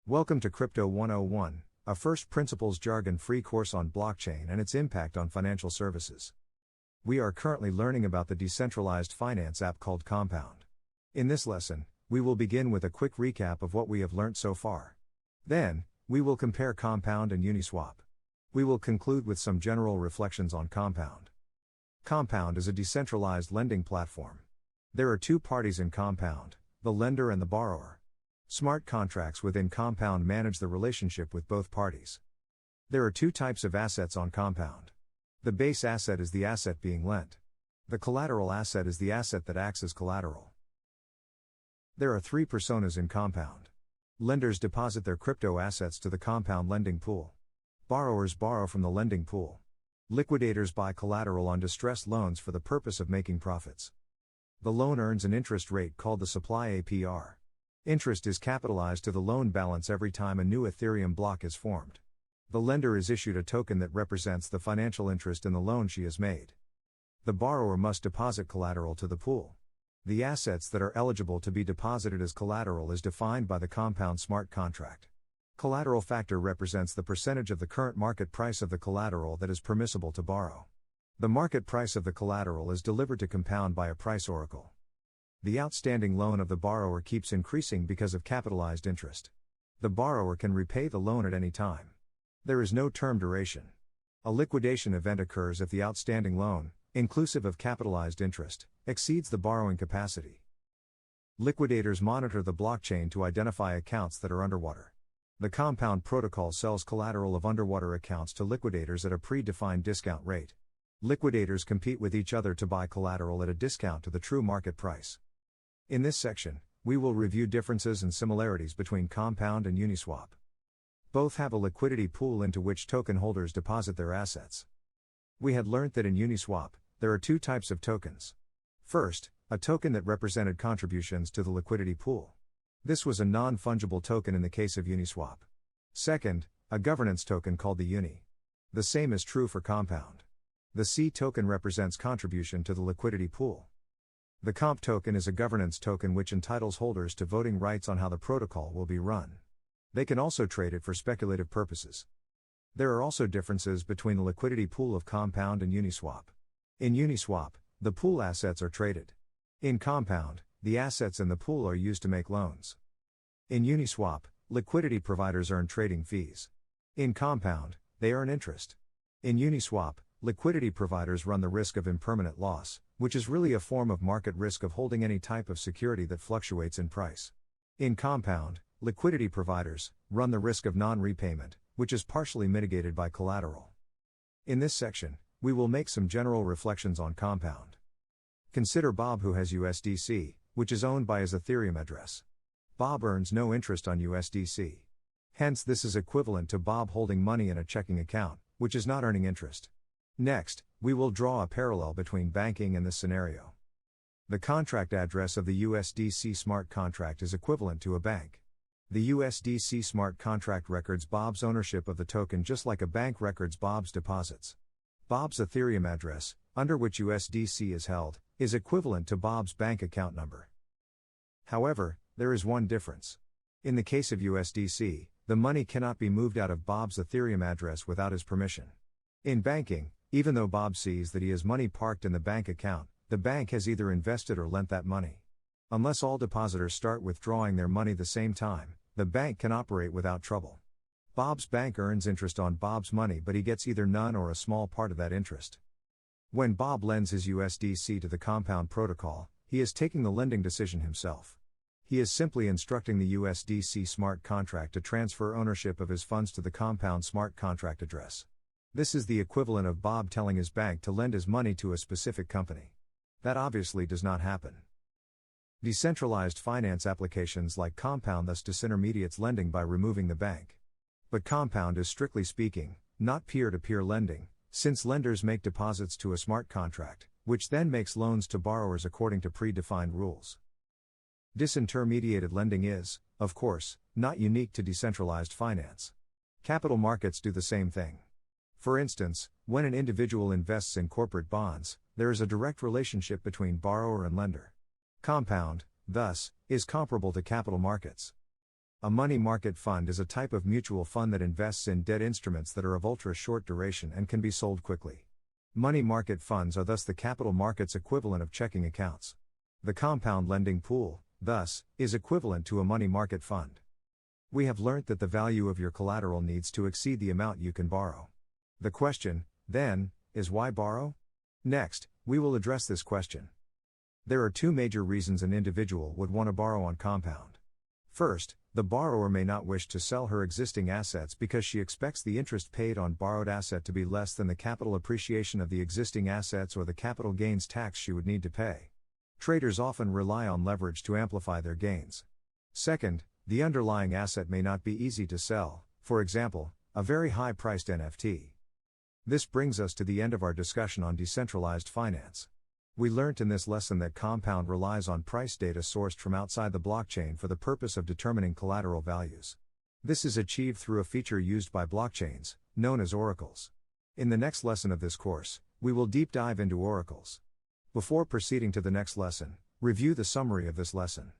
Welcome to Crypto 101, a first principles jargon-free course on blockchain and its impact on financial services. We are currently learning about the decentralized finance app called Compound. In this lesson, we will begin with a quick recap of what we have learned so far. Then, we will compare Compound and Uniswap. We will conclude with some general reflections on Compound. Compound is a decentralized lending platform. There are two parties in Compound, the lender and the borrower. Smart contracts within Compound manage the relationship with both parties. There are two types of assets on Compound. The base asset is the asset being lent. The collateral asset is the asset that acts as collateral. There are three personas in Compound. Lenders deposit their crypto assets to the Compound lending pool. Borrowers borrow from the lending pool. Liquidators buy collateral on distressed loans for the purpose of making profits. The loan earns an interest rate called the supply APR. Interest is capitalized to the loan balance every time a new Ethereum block is formed. The lender is issued a token that represents the financial interest in the loan she has made. The borrower must deposit collateral to the pool. The assets that are eligible to be deposited as collateral is defined by the Compound smart contract. Collateral factor represents the percentage of the current market price of the collateral that is permissible to borrow. The market price of the collateral is delivered to Compound by a price oracle. The outstanding loan of the borrower keeps increasing because of capitalized interest. The borrower can repay the loan at any time. There is no term duration. A liquidation event occurs if the outstanding loan, inclusive of capitalized interest, exceeds the borrowing capacity. Liquidators monitor the blockchain to identify accounts that are underwater. The Compound protocol sells collateral of underwater accounts to liquidators at a predefined discount rate. Liquidators compete with each other to buy collateral at a discount to the true market price. In this section, we will review differences and similarities between Compound and Uniswap. Both have a liquidity pool into which token holders deposit their assets. We had learnt that in Uniswap, there are two types of tokens. First, a token that represented contributions to the liquidity pool. This was a non-fungible token in the case of Uniswap. Second, a governance token called the Uni. The same is true for Compound. The C token represents contribution to the liquidity pool. The Comp token is a governance token which entitles holders to voting rights on how the protocol will be run. They can also trade it for speculative purposes. There are also differences between the liquidity pool of Compound and Uniswap. In Uniswap, the pool assets are traded. In Compound, the assets in the pool are used to make loans. In Uniswap, liquidity providers earn trading fees. In Compound, they earn interest. In Uniswap, liquidity providers run the risk of impermanent loss, which is really a form of market risk of holding any type of security that fluctuates in price. In Compound, liquidity providers run the risk of non-repayment, which is partially mitigated by collateral. In this section, we will make some general reflections on Compound. Consider Bob, who has USDC, which is owned by his Ethereum address. Bob earns no interest on USDC. Hence, this is equivalent to Bob holding money in a checking account, which is not earning interest. Next, we will draw a parallel between banking and this scenario. The contract address of the USDC smart contract is equivalent to a bank. The USDC smart contract records Bob's ownership of the token just like a bank records Bob's deposits. Bob's Ethereum address, under which USDC is held, is equivalent to Bob's bank account number. However, there is one difference. In the case of USDC, the money cannot be moved out of Bob's Ethereum address without his permission. In banking, even though Bob sees that he has money parked in the bank account, the bank has either invested or lent that money. Unless all depositors start withdrawing their money the same time, the bank can operate without trouble. Bob's bank earns interest on Bob's money, but he gets either none or a small part of that interest. When Bob lends his USDC to the Compound protocol, he is taking the lending decision himself. He is simply instructing the USDC smart contract to transfer ownership of his funds to the Compound smart contract address. This is the equivalent of Bob telling his bank to lend his money to a specific company. That obviously does not happen. Decentralized finance applications like Compound thus disintermediates lending by removing the bank. But Compound is, strictly speaking, not peer-to-peer lending, since lenders make deposits to a smart contract, which then makes loans to borrowers according to predefined rules. Disintermediated lending is, of course, not unique to decentralized finance. Capital markets do the same thing. For instance, when an individual invests in corporate bonds, there is a direct relationship between borrower and lender. Compound, thus, is comparable to capital markets. A money market fund is a type of mutual fund that invests in debt instruments that are of ultra-short duration and can be sold quickly. Money market funds are thus the capital markets equivalent of checking accounts. The compound lending pool, thus, is equivalent to a money market fund. We have learnt that the value of your collateral needs to exceed the amount you can borrow. The question, then, is why borrow? Next, we will address this question. There are two major reasons an individual would want to borrow on Compound. First, the borrower may not wish to sell her existing assets because she expects the interest paid on borrowed asset to be less than the capital appreciation of the existing assets or the capital gains tax she would need to pay. Traders often rely on leverage to amplify their gains. Second, the underlying asset may not be easy to sell, for example, a very high-priced NFT. This brings us to the end of our discussion on decentralized finance. We learnt in this lesson that Compound relies on price data sourced from outside the blockchain for the purpose of determining collateral values. This is achieved through a feature used by blockchains, known as oracles. In the next lesson of this course, we will deep dive into oracles. Before proceeding to the next lesson, review the summary of this lesson.